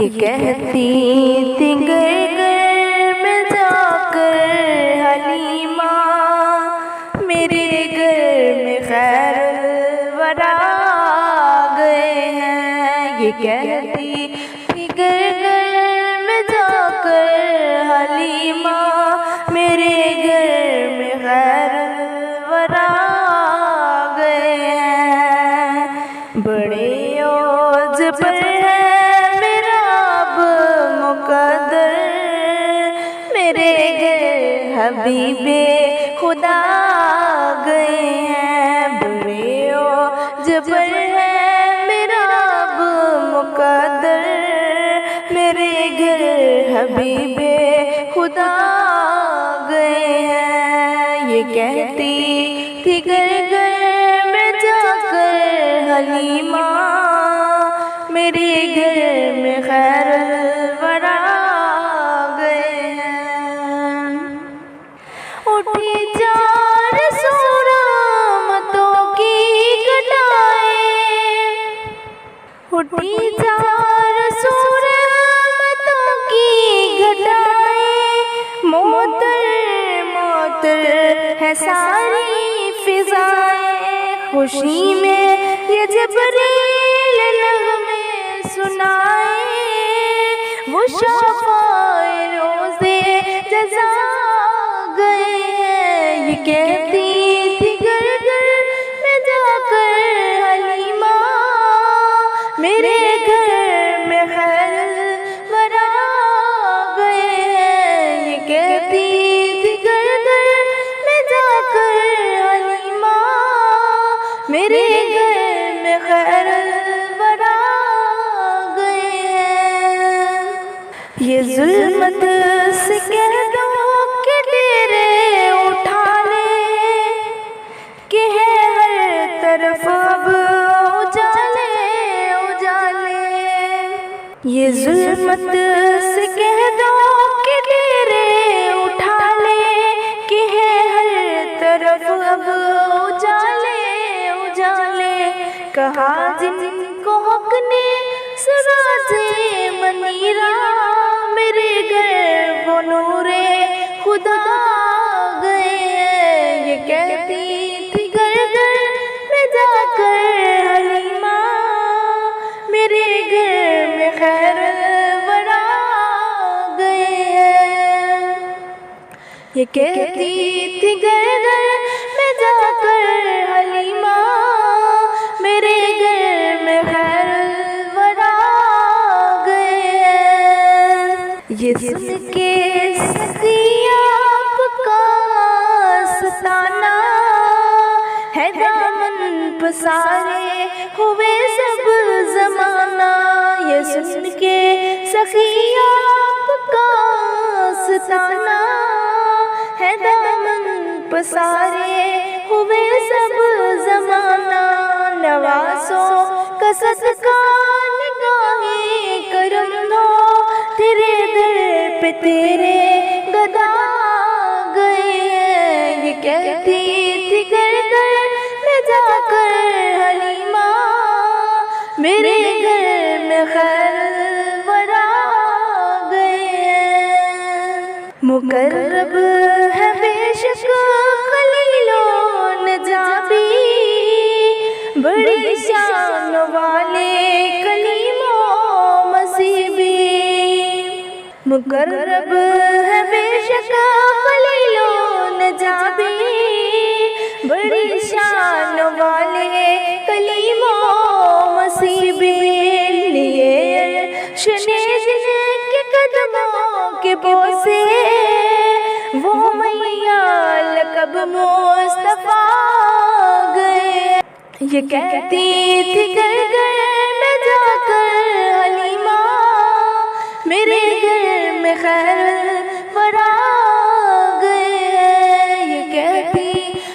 ये कहती थी घर घर में जाकर हलीमा, मेरे घर में खैर वरा गए हैं। ये कहती थी घर घर में जाकर हलीमा, मेरे घर में खैर वरा गए हैं। बड़े औज पर है मेरा अब मुकद्दर, मेरे घर हबीबे खुदा गए हैं। बड़े औज पर है मेरा अब मुकद्दर, मेरे घर हबीबे खुदा गए हैं। ये कहती थी घर घर में जाकर हलीमा, मेरे घर में खैर वरा गए हैं। उठी चार सूरमतों की घटाएं, उठी चार सूरमतों की घटाएं, मोतर मोतर है सारी फिजाएं। खुशी में ये जबरील नग़मे सुनाए, वो शफ़ाए रोज़े जज़ा गए हैं। ये कहती थी घर घर में जाकर हलीमा, मेरे घर में खैर वरा गए हैं। ये कहती थी घर घर में जाकर हलीमा, मेरे घर में खैर वरा गए हैं। ये जुल्मत से कह दो कि डेरे उठा ले, कि है हर तरफ अब उजाले उजाले। ये जुल्मत से कह दो कि डेरे उठा ले, कि है हर तरफ अब उजाले उजाले। कहा जिनको हक ने सराजे मनीरा, मेरे घर वो नूरे खुदा गए हैं। ये कहती थी घर घर में जाकर हलीमा, मेरे घर में खैर वरा गए हैं। ये कहती थी घर घर में जाकर हलीमा, मेरे घर में खैर वरा गए हैं। ये सुन के सखिया आपका सताना है, दामन पसारे हुए सब ज़माना। ये सुन के सखिया आपका सताना है, दामन पसारे हुए सब ज़माना। नवासों का सदका निगाहे करम दो, तेरे दर पे तेरे गदा गए हैं। ये कहती थी घर घर में जाकर हलीमा, मेरे घर में खैर वरा गए हैं। मुकर्रब है बेशक खलीलो नजाबी, बड़ी शान वाले कलीमो मसीबी। मुकर्रब है बेशक खलीलो नजाबी, बड़ी शान वाले कलीमो मसीबी। लिए शने के कदमों के बोसे, वो मैया लक़ब मुस्तफ़ा गए। ये कहती थी घर घर में जाकर हलीमा, मेरे घर में खैर वरा गए हैं। ये कहती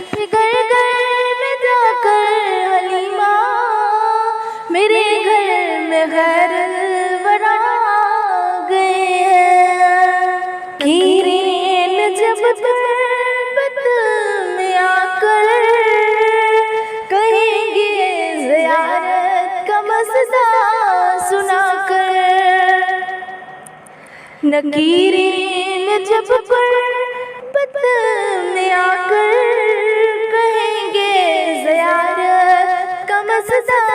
थी घर घर में जाकर हलीमा, मेरे घर में खैर वरा गए हैं। कीरेन जब तुरबत में आकर कहेंगे ज़ियारत का मसला सुनाकर, नकीरीन जब पर्वत में आकर कहेंगे ज़ियारत का मसला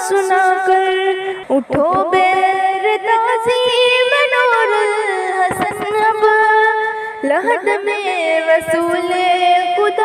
सुनाकर, उठो बेरताज़ी में नूरुल हसन अब लहद में रसूले खुदा